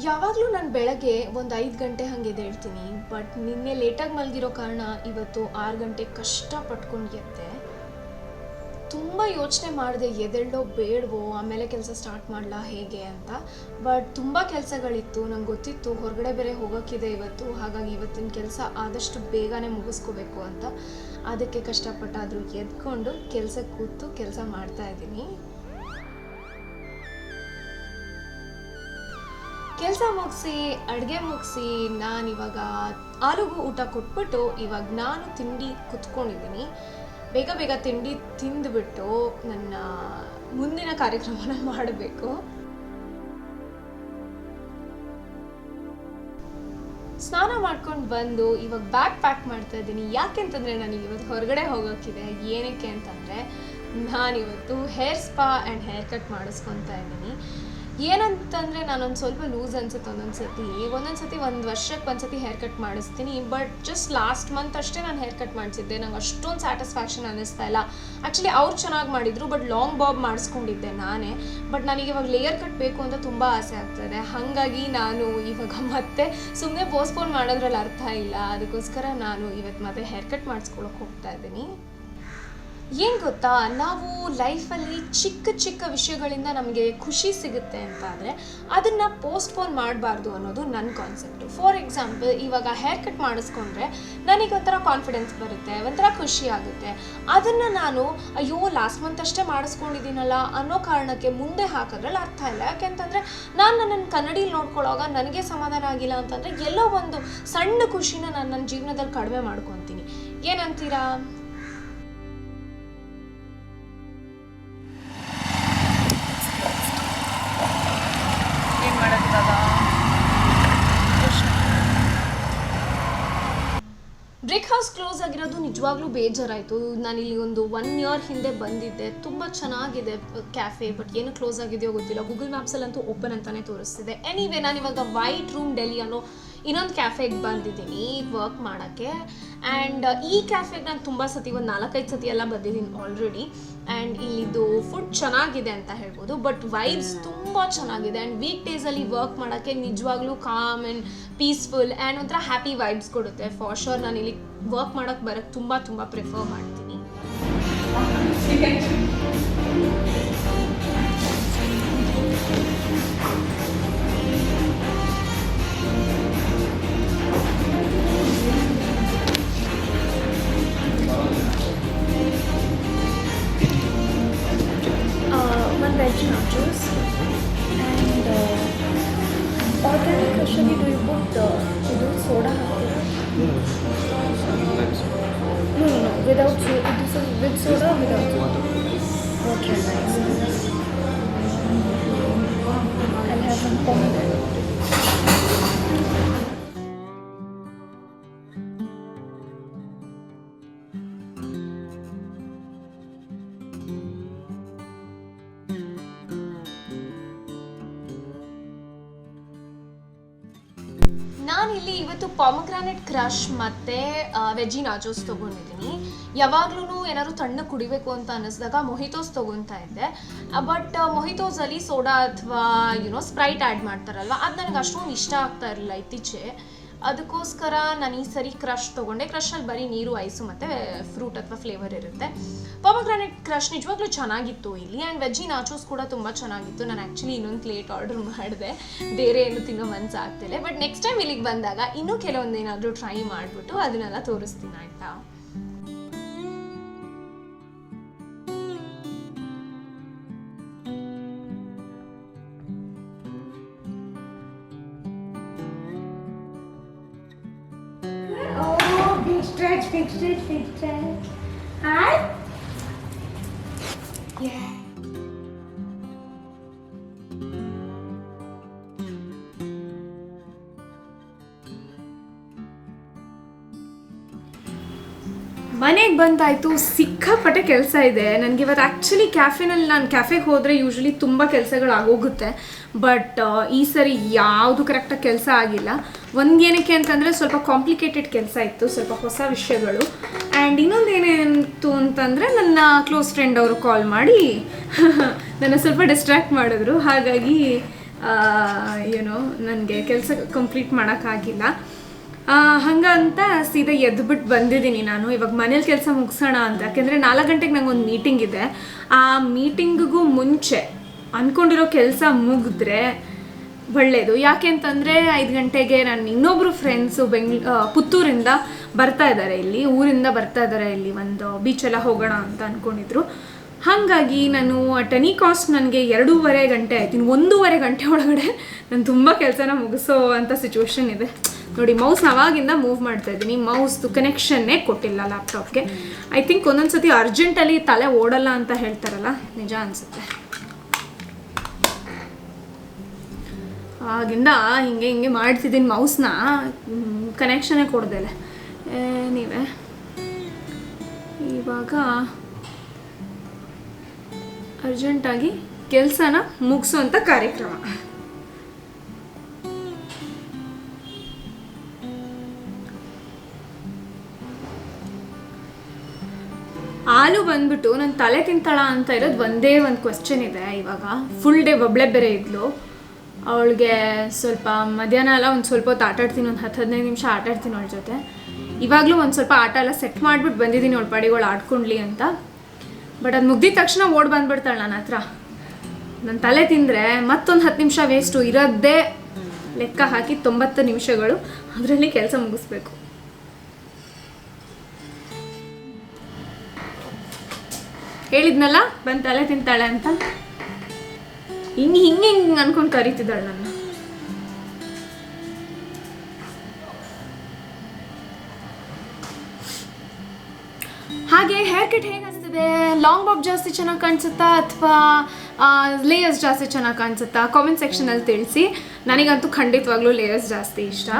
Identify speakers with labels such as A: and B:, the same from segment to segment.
A: ಯಾವಾಗಲೂ ನಾನು ಬೆಳಗ್ಗೆ ಒಂದು 5 ಗಂಟೆ ಹಾಗೆ ಎದ್ದೇಳ್ತೀನಿ. ಬಟ್ ನಿನ್ನೆ ಲೇಟಾಗಿ ಮಲಗಿರೋ ಕಾರಣ ಇವತ್ತು 6 ಗಂಟೆ ಕಷ್ಟಪಟ್ಕೊಂಡು ಎದ್ದೆ. ತುಂಬ ಯೋಚನೆ ಮಾಡಿದೆ ಎದ್ದೇಳೋ ಬೇಡವೋ, ಆಮೇಲೆ ಕೆಲಸ ಸ್ಟಾರ್ಟ್ ಮಾಡಲಾ ಹೇಗೆ ಅಂತ. ಬಟ್ ತುಂಬ ಕೆಲಸಗಳಿತ್ತು, ನಂಗೆ ಗೊತ್ತಿತ್ತು ಹೊರಗಡೆ ಬೇರೆ ಹೋಗೋಕ್ಕಿದೆ ಇವತ್ತು. ಹಾಗಾಗಿ ಇವತ್ತಿನ ಕೆಲಸ ಆದಷ್ಟು ಬೇಗನೆ ಮುಗಿಸ್ಕೋಬೇಕು ಅಂತ. ಅದಕ್ಕೆ ಕಷ್ಟಪಟ್ಟಾದರೂ ಎದ್ಕೊಂಡು ಕೆಲಸಕ್ಕೆ ಕೂತು ಕೆಲಸ ಮಾಡ್ತಾಯಿದ್ದೀನಿ. ಕೆಲಸ ಮುಗಿಸಿ ಅಡುಗೆ ಮುಗಿಸಿ ನಾನಿವಾಗ ಆಲೂಗೂ ಊಟ ಕೊಟ್ಬಿಟ್ಟು ಇವಾಗ ನಾನು ತಿಂಡಿ ಕುತ್ಕೊಂಡಿದ್ದೀನಿ. ಬೇಗ ಬೇಗ ತಿಂಡಿ ತಿಂದುಬಿಟ್ಟು ನನ್ನ ಮುಂದಿನ ಕಾರ್ಯಕ್ರಮನ ಮಾಡಬೇಕು. ಸ್ನಾನ ಮಾಡ್ಕೊಂಡು ಬಂದು ಇವಾಗ ಬ್ಯಾಗ್ ಪ್ಯಾಕ್ ಮಾಡ್ತಾ ಇದ್ದೀನಿ. ಯಾಕೆಂತಂದರೆ ನನಗೆ ಇವತ್ತು ಹೊರಗಡೆ ಹೋಗೋಕ್ಕಿದೆ. ಏನಕ್ಕೆ ಅಂತಂದರೆ ನಾನಿವತ್ತು hair spa and hair cut ಮಾಡಿಸ್ಕೊತಾ ಇದ್ದೀನಿ. ಏನಂತಂದರೆ ನಾನೊಂದು ಸ್ವಲ್ಪ ಲೂಸ್ ಅನಿಸುತ್ತೆ ಒಂದೊಂದು ಸತಿ 1 ವರ್ಷಕ್ಕೆ ಒಂದ್ಸತಿ ಹೇರ್ ಕಟ್ ಮಾಡಿಸ್ತೀನಿ. ಬಟ್ ಜಸ್ಟ್ ಲಾಸ್ಟ್ ಮಂತ್ ಅಷ್ಟೇ ನಾನು ಹೇರ್ ಕಟ್ ಮಾಡಿಸಿದ್ದೆ. ನಂಗೆ ಅಷ್ಟೊಂದು ಸ್ಯಾಟಿಸ್ಫ್ಯಾಕ್ಷನ್ ಅನ್ನಿಸ್ತಾ ಇಲ್ಲ. ಆ್ಯಕ್ಚುಲಿ ಅವ್ರು ಚೆನ್ನಾಗಿ ಮಾಡಿದರು, ಬಟ್ ಲಾಂಗ್ ಬಾಬ್ ಮಾಡಿಸ್ಕೊಂಡಿದ್ದೆ ನಾನೇ. ಬಟ್ ನನಗೆ ಇವಾಗ ಲೇಯರ್ ಕಟ್ ಬೇಕು ಅಂತ ತುಂಬ ಆಸೆ ಆಗ್ತಾಯಿದೆ. ಹಾಗಾಗಿ ನಾನು ಇವಾಗ ಮತ್ತೆ ಸುಮ್ಮನೆ ಪೋಸ್ಟ್ಪೋನ್ ಮಾಡೋದ್ರಲ್ಲಿ ಅರ್ಥ ಇಲ್ಲ. ಅದಕ್ಕೋಸ್ಕರ ನಾನು ಇವತ್ತು ಮತ್ತೆ ಹೇರ್ ಕಟ್ ಮಾಡಿಸ್ಕೊಳಕ್ಕೆ ಹೋಗ್ತಾ ಇದ್ದೀನಿ. ಏನು ಗೊತ್ತಾ, ನಾವು ಲೈಫಲ್ಲಿ ಚಿಕ್ಕ ಚಿಕ್ಕ ವಿಷಯಗಳಿಂದ ನಮಗೆ ಖುಷಿ ಸಿಗುತ್ತೆ ಅಂತ ಆದರೆ ಅದನ್ನು ಪೋಸ್ಟ್ಪೋನ್ ಮಾಡಬಾರ್ದು ಅನ್ನೋದು ನನ್ನ ಕಾನ್ಸೆಪ್ಟು. ಫಾರ್ ಎಕ್ಸಾಂಪಲ್, ಇವಾಗ ಹೇರ್ ಕಟ್ ಮಾಡಿಸ್ಕೊಂಡ್ರೆ ನನಗೆ ಒಂಥರ ಕಾನ್ಫಿಡೆನ್ಸ್ ಬರುತ್ತೆ, ಒಂಥರ ಖುಷಿ ಆಗುತ್ತೆ. ಅದನ್ನು ನಾನು ಅಯ್ಯೋ ಲಾಸ್ಟ್ ಮಂತ್ ಅಷ್ಟೇ ಮಾಡಿಸ್ಕೊಂಡಿದ್ದೀನಲ್ಲ ಅನ್ನೋ ಕಾರಣಕ್ಕೆ ಮುಂದೆ ಹಾಕೋದ್ರಲ್ಲಿ ಅರ್ಥ ಇಲ್ಲ. ಯಾಕೆಂತಂದರೆ ನಾನು ನನ್ನನ್ನು ಕನ್ನಡಿಯಲ್ಲಿ ನೋಡ್ಕೊಳ್ಳೋವಾಗ ನನಗೆ ಸಮಾಧಾನ ಆಗಿಲ್ಲ ಅಂತಂದರೆ ಎಲ್ಲೋ ಒಂದು ಸಣ್ಣ ಖುಷಿನ ನಾನು ನನ್ನ ಜೀವನದಲ್ಲಿ ಕಡಿಮೆ ಮಾಡ್ಕೊತೀನಿ. ಏನಂತೀರಾ? ಬ್ರೇಕ್ ಹೌಸ್ ಕ್ಲೋಸ್ ಆಗಿರೋದು ನಿಜವಾಗ್ಲೂ ಬೇಜಾರಾಯಿತು. ನಾನಿಲ್ಲಿ ಒಂದು 1 ಇಯರ್ ಹಿಂದೆ ಬಂದಿದ್ದೆ. ತುಂಬ ಚೆನ್ನಾಗಿದೆ ಕ್ಯಾಫೆ, ಬಟ್ ಏನು ಕ್ಲೋಸ್ ಆಗಿದೆಯೋ ಗೊತ್ತಿಲ್ಲ. ಗೂಗಲ್ ಮ್ಯಾಪ್ಸಲ್ಲಂತೂ ಓಪನ್ ಅಂತಲೇ ತೋರಿಸ್ತಿದೆ. ಎನಿವೇ, ನಾನಿವಾಗ ವೈಟ್ ರೂಮ್ ಡೆಲ್ಲಿ ಅನ್ನೋ ಇನ್ನೊಂದು ಕ್ಯಾಫೆಗೆ ಬಂದಿದ್ದೀನಿ ವರ್ಕ್ ಮಾಡೋಕ್ಕೆ. ಆ್ಯಂಡ್ ಈ ಕ್ಯಾಫೆಗೆ ನಾನು ತುಂಬ ಸತಿ ಒಂದು 4-5 ಸತಿ ಎಲ್ಲ ಬಂದಿದ್ದೀನಿ ಆಲ್ರೆಡಿ. ಆ್ಯಂಡ್ ಇಲ್ಲಿದು ಫುಡ್ ಚೆನ್ನಾಗಿದೆ ಅಂತ ಹೇಳ್ಬೋದು, ಬಟ್ ವೈಬ್ಸ್ ತುಂಬ ಚೆನ್ನಾಗಿದೆ. ಆ್ಯಂಡ್ ವೀಕ್ ಡೇಸಲ್ಲಿ ವರ್ಕ್ ಮಾಡೋಕ್ಕೆ ನಿಜವಾಗ್ಲೂ ಕಾಮ್ ಆ್ಯಂಡ್ ಪೀಸ್ಫುಲ್ ಆ್ಯಂಡ್ ಒಂಥರ ಹ್ಯಾಪಿ ವೈಬ್ಸ್ ಕೊಡುತ್ತೆ. ಫಾರ್ ಶೋರ್ ನಾನು ಇಲ್ಲಿ ವರ್ಕ್ ಮಾಡೋಕ್ಕೆ ಬರೋಕ್ಕೆ ತುಂಬ ಪ್ರಿಫರ್ ಮಾಡ್ತೀನಿ.
B: Veg nachos and organic usually do you put soda? No, without soda. This is with soda or without soda? Water and ice. I'll have some pomegranate.
A: ನಾನಿಲ್ಲಿ ಇವತ್ತು ಪಾಮಗ್ರಾನೆಟ್ crush ಮತ್ತು veggie ನಾಚೋಸ್ ತೊಗೊಂಡಿದ್ದೀನಿ. ಯಾವಾಗ್ಲೂ ಏನಾದ್ರು ತಣ್ಣ ಕುಡಿಬೇಕು ಅಂತ ಅನ್ನಿಸಿದಾಗ ಮೊಹಿತೋಸ್ ತೊಗೊತಾ ಇದ್ದೆ. ಬಟ್ ಮೊಹಿತೋಸಲ್ಲಿ ಸೋಡಾ ಅಥವಾ ಸ್ಪ್ರೈಟ್ ಆ್ಯಡ್ ಮಾಡ್ತಾರಲ್ವ, ಅದು ನನಗೆ ಅಷ್ಟೊಂದು ಇಷ್ಟ ಆಗ್ತಾ ಇರಲಿಲ್ಲ ಇತ್ತೀಚೆಗೆ. ಅದಕ್ಕೋಸ್ಕರ ನಾನು ಈ ಸರಿ ಕ್ರಶ್ ತೊಗೊಂಡೆ. ಕ್ರಶಲ್ಲಿ ಬರೀ ನೀರು, ಐಸು ಮತ್ತು ಫ್ರೂಟ್ ಅಥವಾ ಫ್ಲೇವರ್ ಇರುತ್ತೆ. ಪಾಮಗ್ರಾನೆಟ್ ಕ್ರಶ್ ನಿಜವಾಗ್ಲೂ ಚೆನ್ನಾಗಿತ್ತು ಇಲ್ಲಿ. ಆ್ಯಂಡ್ ವೆಜ್ಜಿ ನಾಚೋಸ್ ಕೂಡ ತುಂಬ ಚೆನ್ನಾಗಿತ್ತು. ನಾನು ಆ್ಯಕ್ಚುಲಿ ಇನ್ನೊಂದು ಪ್ಲೇಟ್ ಆರ್ಡರ್ ಮಾಡಿದೆ, ಬೇರೆ ಏನು ತಿನ್ನೋ ಮನಸ್ಸು ಆಗ್ತಿಲ್ಲ. ಬಟ್ ನೆಕ್ಸ್ಟ್ ಟೈಮ್ ಇಲ್ಲಿಗೆ ಬಂದಾಗ ಇನ್ನೂ ಕೆಲವೊಂದೇನಾದರೂ ಟ್ರೈ ಮಾಡಿಬಿಟ್ಟು ಅದನ್ನೆಲ್ಲ ತೋರಿಸ್ತೀನಿ, ಆಯಿತಾ?
B: Big stretch. Hi. Yeah.
A: ಮನೆಗೆ ಬಂದಾಯಿತು. ಸಿಕ್ಕಾಪಟ್ಟೆ ಕೆಲಸ ಇದೆ ನನಗೆ ಇವತ್ತು. ಆ್ಯಕ್ಚುಲಿ ನಾನು ಕ್ಯಾಫೆಗೆ ಹೋದರೆ ಯೂಶ್ವಲಿ ತುಂಬ ಕೆಲಸಗಳಾಗೋಗುತ್ತೆ. ಬಟ್ ಈ ಸರಿ ಯಾವುದು ಕರೆಕ್ಟಾಗಿ ಕೆಲಸ ಆಗಿಲ್ಲ. ಒಂದೇನಕ್ಕೆ ಅಂತಂದರೆ ಸ್ವಲ್ಪ ಕಾಂಪ್ಲಿಕೇಟೆಡ್ ಕೆಲಸ ಇತ್ತು, ಸ್ವಲ್ಪ ಹೊಸ ವಿಷಯಗಳು. ಆ್ಯಂಡ್ ಇನ್ನೊಂದು ಏನೇನಿತ್ತು ಅಂತಂದರೆ ನನ್ನ ಕ್ಲೋಸ್ ಫ್ರೆಂಡ್ ಅವರು ಕಾಲ್ ಮಾಡಿ ನನ್ನ ಸ್ವಲ್ಪ ಡಿಸ್ಟ್ರ್ಯಾಕ್ಟ್ ಮಾಡಿದ್ರು. ಹಾಗಾಗಿ
B: ನನಗೆ ಕೆಲಸ ಕಂಪ್ಲೀಟ್ ಮಾಡೋಕ್ಕಾಗಿಲ್ಲ. ಹಂಗಂತ ಸೀದಾ ಎದ್ದುಬಿಟ್ಟು ಬಂದಿದ್ದೀನಿ ನಾನು. ಇವಾಗ ಮನೇಲಿ ಕೆಲಸ ಮುಗಿಸೋಣ ಅಂತ, ಯಾಕೆಂದರೆ 4 ಗಂಟೆಗೆ ನಂಗೊಂದು ಮೀಟಿಂಗ್ ಇದೆ. ಆ ಮೀಟಿಂಗಿಗೂ ಮುಂಚೆ ಅಂದ್ಕೊಂಡಿರೋ ಕೆಲಸ ಮುಗಿದ್ರೆ ಒಳ್ಳೆಯದು. ಯಾಕೆ ಅಂತಂದರೆ 5 ಗಂಟೆಗೆ ನನ್ನ ಇನ್ನೊಬ್ಬರು ಫ್ರೆಂಡ್ಸು ಪುತ್ತೂರಿಂದ ಬರ್ತಾ ಇದ್ದಾರೆ, ಇಲ್ಲಿ ಊರಿಂದ ಬರ್ತಾ ಇದ್ದಾರೆ, ಇಲ್ಲಿ ಒಂದು ಬೀಚೆಲ್ಲ ಹೋಗೋಣ ಅಂತ ಅಂದ್ಕೊಂಡಿದ್ರು. ಹಾಗಾಗಿ ನಾನು ಅಟ್ ಎನಿ ಕಾಸ್ಟ್ ನನಗೆ 2.5 ಗಂಟೆ ಆಯ್ತು. ಇನ್ನು 1.5 ಗಂಟೆ ಒಳಗಡೆ ನಾನು ತುಂಬ ಕೆಲಸನ ಮುಗಿಸೋ ಅಂಥ ಸಿಚುವೇಶನ್ ಇದೆ. ನೋಡಿ, ಮೌಸ್ ಅವಾಗಿಂದ ಮೂವ್ ಮಾಡ್ತಾ ಇದ್ದೀನಿ, ಮೌಸ್ದು ಕನೆಕ್ಷನ್ನೇ ಕೊಟ್ಟಿಲ್ಲ ಲ್ಯಾಪ್ಟಾಪ್ಗೆ. ಐ ಥಿಂಕ್ ಒಂದೊಂದು ಸತಿ ಅರ್ಜೆಂಟಲ್ಲಿ ತಲೆ ಓಡಲ್ಲ ಅಂತ ಹೇಳ್ತಾರಲ್ಲ, ನಿಜ ಅನಿಸುತ್ತೆ. ಆಗಿಂದ ಹಿಂಗೆ ಮಾಡ್ತಿದ್ದೀನಿ, ಮೌಸ್ನ ಕನೆಕ್ಷನ್ನೇ ಕೊಡ್ದೇಲೆ. ನೀವೇ ಇವಾಗ ಅರ್ಜೆಂಟಾಗಿ ಕೆಲಸನ ಮುಗಿಸೋಂಥ ಕಾರ್ಯಕ್ರಮ. ಹಾಲು ಬಂದ್ಬಿಟ್ಟು ನನ್ನ ತಲೆ ತಿಂತಾಳ ಅಂತ ಇರೋದು ಒಂದೇ ಒಂದು ಕ್ವಶನ್ ಇದೆ. ಇವಾಗ ಫುಲ್ ಡೇ ಒಬ್ಳೆ ಬೇರೆ ಇದ್ಲು. ಅವಳಿಗೆ ಸ್ವಲ್ಪ ಮಧ್ಯಾಹ್ನ ಎಲ್ಲ ಒಂದು ಸ್ವಲ್ಪ ಹೊತ್ತು ಆಟಾಡ್ತೀನಿ, ಒಂದು 10-15 ನಿಮಿಷ ಆಟಾಡ್ತೀನಿ ಅವಳ ಜೊತೆ. ಇವಾಗಲೂ ಒಂದು ಸ್ವಲ್ಪ ಆಟ ಎಲ್ಲ ಸೆಟ್ ಮಾಡಿಬಿಟ್ಟು ಬಂದಿದ್ದೀನಿ ಅವಳ ಪಾಡಿಗಳು ಆಡ್ಕೊಂಡ್ಲಿ ಅಂತ. ಬಟ್ ಅದು ಮುಗ್ದಿದ ತಕ್ಷಣ ಓಡ್ ಬಂದ್ಬಿಡ್ತಾಳೆ ನನ್ನ ಹತ್ರ. ನನ್ನ ತಲೆ ತಿಂದರೆ ಮತ್ತೊಂದು 10 ನಿಮಿಷ ವೇಸ್ಟು. ಇರೋದೇ ಲೆಕ್ಕ ಹಾಕಿ 90 ನಿಮಿಷಗಳು, ಅದರಲ್ಲಿ ಕೆಲಸ ಮುಗಿಸ್ಬೇಕು. ಹೇಳಿದ್ನಲ್ಲ ಬಂದು ತಲೆ ತಿಂತಾಳೆ ಅಂತ. ಹಿಂಗೆ ಅನ್ಕೊಂಡು ಕರೀತಿದ್ದಾಳೆ ನನ್ನ. ಹಾಗೆ ಹೇರ್ ಕಟ್ ಹೇಗೆ ಅನಿಸ್ತಿದೆ? ಲಾಂಗ್ ಬಾಬ್ ಜಾಸ್ತಿ ಚೆನ್ನಾಗಿ ಕಾಣಿಸುತ್ತಾ ಅಥವಾ ಲೇಯರ್ಸ್ ಜಾಸ್ತಿ ಚೆನ್ನಾಗಿ ಕಾಣಿಸುತ್ತಾ? ಕಾಮೆಂಟ್ ಸೆಕ್ಷನಲ್ಲಿ ತಿಳಿಸಿ. ನನಗಂತೂ ಖಂಡಿತವಾಗ್ಲೂ ಲೇಯರ್ಸ್ ಜಾಸ್ತಿ ಇಷ್ಟ.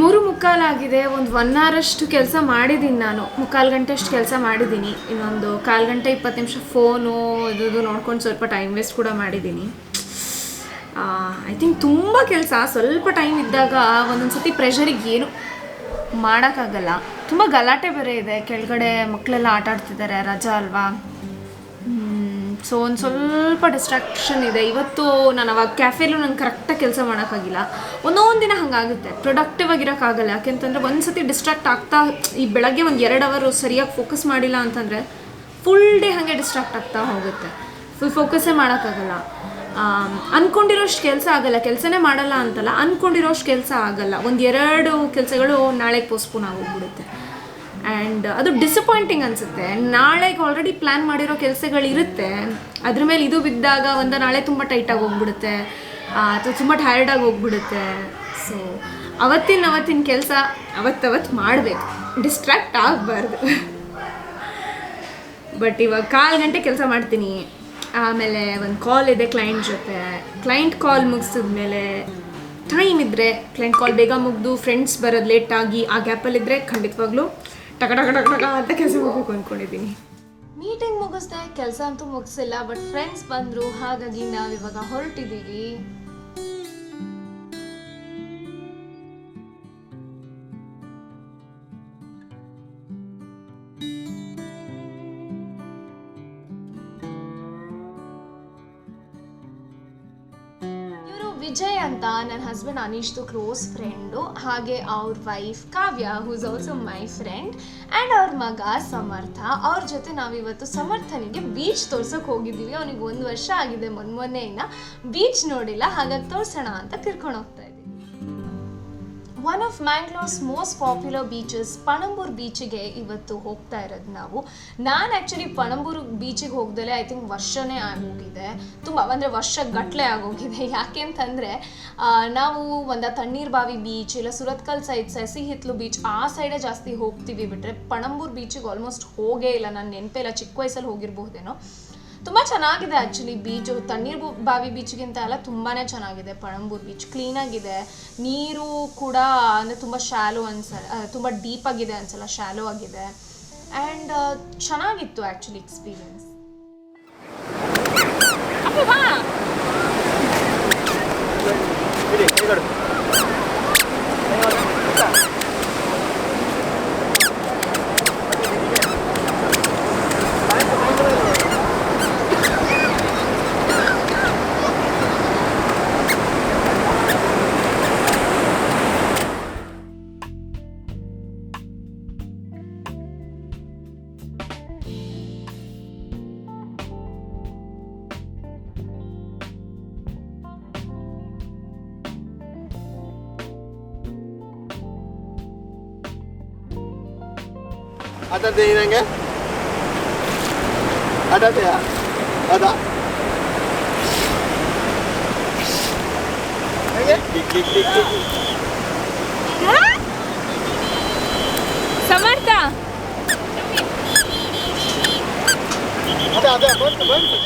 B: 3:45 ಆಗಿದೆ. ಒಂದು 1 ಅವರಷ್ಟು ಕೆಲಸ ಮಾಡಿದ್ದೀನಿ ನಾನು. 3/4 ಗಂಟೆ ಅಷ್ಟು ಕೆಲಸ ಮಾಡಿದ್ದೀನಿ. ಇನ್ನೊಂದು 1/4 ಗಂಟೆ 20 ನಿಮಿಷ ಫೋನು ಇದು ನೋಡ್ಕೊಂಡು ಸ್ವಲ್ಪ ಟೈಮ್ ವೇಸ್ಟ್ ಕೂಡ ಮಾಡಿದ್ದೀನಿ. ಐ ಥಿಂಕ್ ತುಂಬ ಕೆಲಸ ಸ್ವಲ್ಪ ಟೈಮ್ ಇದ್ದಾಗ ಒಂದೊಂದು ಸತಿ ಪ್ರೆಷರಿಗೆ ಏನು ಮಾಡೋಕ್ಕಾಗಲ್ಲ. ತುಂಬ ಗಲಾಟೆ ಬೇರೆ ಇದೆ, ಕೆಳಗಡೆ ಮಕ್ಕಳೆಲ್ಲ ಆಟ ಆಡ್ತಿದ್ದಾರೆ, ರಜಾ ಅಲ್ವಾ. ಸೊ ಒಂದು ಸ್ವಲ್ಪ ಡಿಸ್ಟ್ರಾಕ್ಷನ್ ಇದೆ. ಇವತ್ತು ನಾನು ಅವಾಗ ಕ್ಯಾಫೇಲೂ ನಂಗೆ ಕರೆಕ್ಟಾಗಿ ಕೆಲಸ ಮಾಡೋಕ್ಕಾಗಿಲ್ಲ. ಒಂದೊಂದು ದಿನ ಹಾಗಾಗುತ್ತೆ, ಪ್ರೊಡಕ್ಟಿವ್ ಆಗಿರೋಕ್ಕಾಗಲ್ಲ. ಯಾಕೆಂತಂದರೆ ಒಂದು ಸತಿ ಡಿಸ್ಟ್ರಾಕ್ಟ್ ಆಗ್ತಾ, ಈ ಬೆಳಗ್ಗೆ ಒಂದು 2 ಅವರ್ ಸರಿಯಾಗಿ ಫೋಕಸ್ ಮಾಡಿಲ್ಲ ಅಂತಂದರೆ ಫುಲ್ ಡೇ ಹಾಗೆ ಡಿಸ್ಟ್ರಾಕ್ಟ್ ಆಗ್ತಾ ಹೋಗುತ್ತೆ. ಫುಲ್ ಫೋಕಸ್ಸೇ ಮಾಡೋಕ್ಕಾಗಲ್ಲ. ಅಂದ್ಕೊಂಡಿರೋಷ್ಟು ಕೆಲಸ ಆಗಲ್ಲ. ಕೆಲಸನೇ ಮಾಡಲ್ಲ ಅಂತಲ್ಲ, ಅಂದ್ಕೊಂಡಿರೋಷ್ಟು ಕೆಲಸ ಆಗಲ್ಲ. 1-2 ಕೆಲಸಗಳು ನಾಳೆಗೆ ಪೋಸ್ಟ್ಪೋನ್ ಆಗೋಗ್ಬಿಡುತ್ತೆ. ಆ್ಯಂಡ್ ಅದು ಡಿಸಪಾಯಿಂಟಿಂಗ್ ಅನಿಸುತ್ತೆ. ನಾಳೆಗೆ ಆಲ್ರೆಡಿ ಪ್ಲ್ಯಾನ್ ಮಾಡಿರೋ ಕೆಲಸಗಳಿರುತ್ತೆ, ಅದ್ರ ಮೇಲೆ ಇದು ಬಿದ್ದಾಗ ನಾಳೆ ತುಂಬ ಟೈಟಾಗಿ ಹೋಗ್ಬಿಡುತ್ತೆ ಅಥವಾ ತುಂಬ ಟಯರ್ಡಾಗಿ ಹೋಗ್ಬಿಡುತ್ತೆ. ಸೊ ಅವತ್ತಿನ ಕೆಲಸ ಅವತ್ತವತ್ತು ಮಾಡಬೇಕು, ಡಿಸ್ಟ್ರಾಕ್ಟ್ ಆಗಬಾರ್ದು. ಬಟ್ ಇವಾಗ 1/4 ಗಂಟೆ ಕೆಲಸ ಮಾಡ್ತೀನಿ. ಆಮೇಲೆ ಒಂದು ಕಾಲ್ ಇದೆ ಕ್ಲೈಂಟ್ ಜೊತೆ. ಕ್ಲೈಂಟ್ ಕಾಲ್ ಮುಗಿಸಿದ್ಮೇಲೆ ಟೈಮ್ ಇದ್ದರೆ ಕ್ಲೈಂಟ್ ಕಾಲ್ ಬೇಗ ಮುಗಿದು ಫ್ರೆಂಡ್ಸ್ ಬರೋದು ಲೇಟಾಗಿ ಆ ಗ್ಯಾಪಲ್ಲಿದ್ದರೆ ಖಂಡಿತವಾಗ್ಲೂ ಟಕ ಅಂತ ಕೆಲಸ ಹೋಗ್ಬೇಕು ಅಂದ್ಕೊಂಡಿದ್ದೀನಿ.
A: ಮೀಟಿಂಗ್ ಮುಗಿಸ್ದೆ, ಕೆಲಸ ಅಂತೂ ಮುಗಿಸಿಲ್ಲ. ಬಟ್ ಫ್ರೆಂಡ್ಸ್ ಬಂದರು, ಹಾಗಾಗಿ ನಾವಿವಾಗ ಹೊರಟಿದ್ದೀವಿ. ವಿಜಯ್ ಅಂತ ನನ್ನ ಹಸ್ಬೆಂಡ್ ಅನೀಶ್ದು ಕ್ಲೋಸ್ ಫ್ರೆಂಡು, ಹಾಗೆ ಅವ್ರ wife Kavya who is also my friend, and ಅವ್ರ ಮಗ ಸಮರ್ಥ. ಅವ್ರ ಜೊತೆ ನಾವಿವತ್ತು ಸಮರ್ಥನಿಗೆ ಬೀಚ್ ತೋರ್ಸೋಕೆ ಹೋಗಿದ್ದೀವಿ. ಅವನಿಗೆ 1 ವರ್ಷ ಆಗಿದೆ, ಮೊನ್ನೆಯಿಂದ ಬೀಚ್ ನೋಡಿಲ್ಲ, ಹಾಗಾಗಿ ತೋರಿಸೋಣ ಅಂತ ಕರ್ಕೊಂಡು ಹೋಗ್ತಾ ಇದ್ದೀವಿ. One of Mangalore's most popular beaches Panambur ಬೀಚಿಗೆ ಇವತ್ತು ಹೋಗ್ತಾ ಇರೋದು ನಾವು. ನಾನು ಆ್ಯಕ್ಚುಲಿ ಪಣಂಬೂರು ಬೀಚಿಗೆ ಹೋಗ್ದಲೇ ಐ ಥಿಂಕ್ ವರ್ಷನೇ ಆಗೋಗಿದೆ, ತುಂಬ ಅಂದರೆ ವರ್ಷಗಟ್ಟಲೆ ಆಗೋಗಿದೆ. ಯಾಕೆ ಅಂತಂದರೆ ನಾವು ಒಂದು ತಣ್ಣೀರು ಬಾವಿ ಬೀಚ್ ಇಲ್ಲ ಸುರತ್ಕಲ್ ಸೈಡ್ ಸಸಿ ಹಿತ್ಲು ಬೀಚ್ ಆ ಸೈಡೇ ಜಾಸ್ತಿ ಹೋಗ್ತೀವಿ. ಬಿಟ್ಟರೆ ಪಣಂಬೂರು ಬೀಚಿಗೆ ಆಲ್ಮೋಸ್ಟ್ ಹೋಗೇ ಇಲ್ಲ. ನನ್ನ ನೆನಪೇ ಇಲ್ಲ, ಚಿಕ್ಕ ವಯಸ್ಸಲ್ಲಿ ಹೋಗಿರ್ಬಹುದೇನೋ. ತುಂಬ ಚೆನ್ನಾಗಿದೆ ಆ್ಯಕ್ಚುಲಿ ಬೀಚು. ತಣ್ಣೀರು ಬಾವಿ ಬೀಚ್ಗಿಂತ ಎಲ್ಲ ತುಂಬಾ ಚೆನ್ನಾಗಿದೆ ಪಣಂಬೂರು ಬೀಚ್. ಕ್ಲೀನಾಗಿದೆ, ನೀರು ಕೂಡ ಅಂದರೆ ತುಂಬ ಶಾಲೋ ಅನ್ಸಲ್ಲ, ತುಂಬ ಡೀಪಾಗಿದೆ ಅನ್ಸಲ್ಲ, ಶಾಲೋ ಆಗಿದೆ. ಆ್ಯಂಡ್ ಚೆನ್ನಾಗಿತ್ತು ಆ್ಯಕ್ಚುಲಿ ಎಕ್ಸ್ಪೀರಿಯನ್ಸ್.
C: ಅದದೇ ನಂಗೆ ಅದದೆಯಾ ಅದಾ
B: ಸಮರ್ಥ
C: ಅದೇ ಅದೇ ಬಂತು ಬಂತು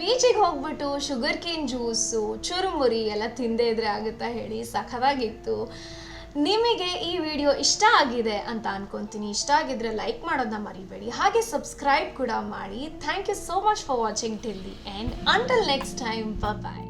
A: ಬೀಚಿಗೆ ಹೋಗ್ಬಿಟ್ಟು ಶುಗರ್ ಕೇನ್ ಜ್ಯೂಸು ಚುರುಮುರಿ ಎಲ್ಲ ತಿಂದೇ ಇದ್ರೆ ಆಗುತ್ತಾ ಹೇಳಿ, ಸಖತ್ತಾಗಿತ್ತು. ನಿಮಗೆ ಈ ವಿಡಿಯೋ ಇಷ್ಟ ಆಗಿದೆ ಅಂತ ಅನ್ಕೊಂತೀನಿ. ಇಷ್ಟ ಆಗಿದ್ರೆ ಲೈಕ್ ಮಾಡೋದನ್ನ ಮರಿಬೇಡಿ, ಹಾಗೆ ಸಬ್ಸ್ಕ್ರೈಬ್ ಕೂಡ ಮಾಡಿ. Thank you so much for watching till the end. Until next time, bye.